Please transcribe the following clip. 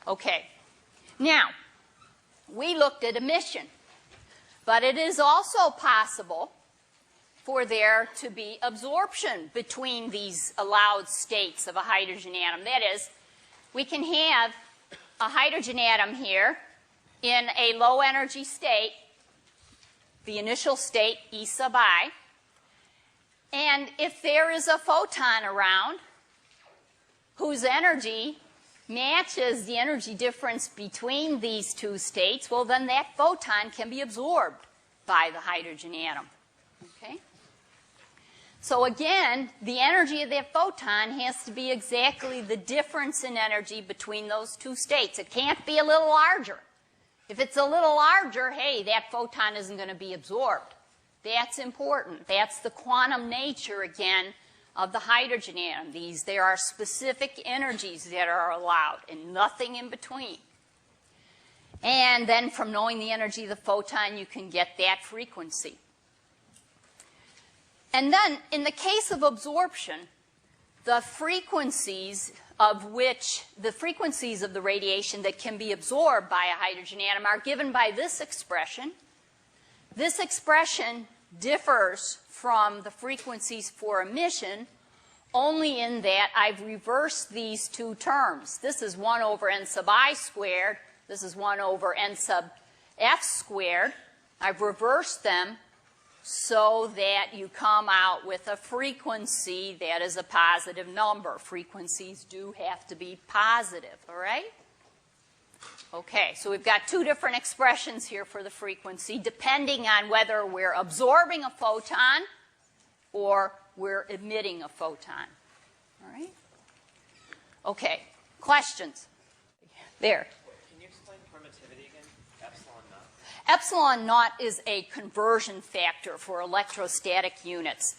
Okay. Now, we looked at emission, but it is also possible for there to be absorption between these allowed states of a hydrogen atom. That is, we can have a hydrogen atom here in a low energy state, the initial state, E sub I, and if there is a photon around whose energy matches the energy difference between these two states, well, then that photon can be absorbed by the hydrogen atom. Okay? So again, the energy of that photon has to be exactly the difference in energy between those two states. It can't be a little larger. If it's a little larger, hey, that photon isn't going to be absorbed. That's important. That's the quantum nature, again, of the hydrogen atom. There are specific energies that are allowed and nothing in between. And then from knowing the energy of the photon, you can get that frequency. And then, in the case of absorption, the frequencies of the radiation that can be absorbed by a hydrogen atom are given by this expression. This expression differs from the frequencies for emission only in that I've reversed these two terms. This is 1 over n sub I squared. This is 1 over n sub f squared. I've reversed them so that you come out with a frequency that is a positive number. Frequencies do have to be positive, all right? Okay, so we've got two different expressions here for the frequency, depending on whether we're absorbing a photon or we're emitting a photon. All right? Okay, questions? There. Can you explain permittivity again? Epsilon naught? Epsilon naught is a conversion factor for electrostatic units.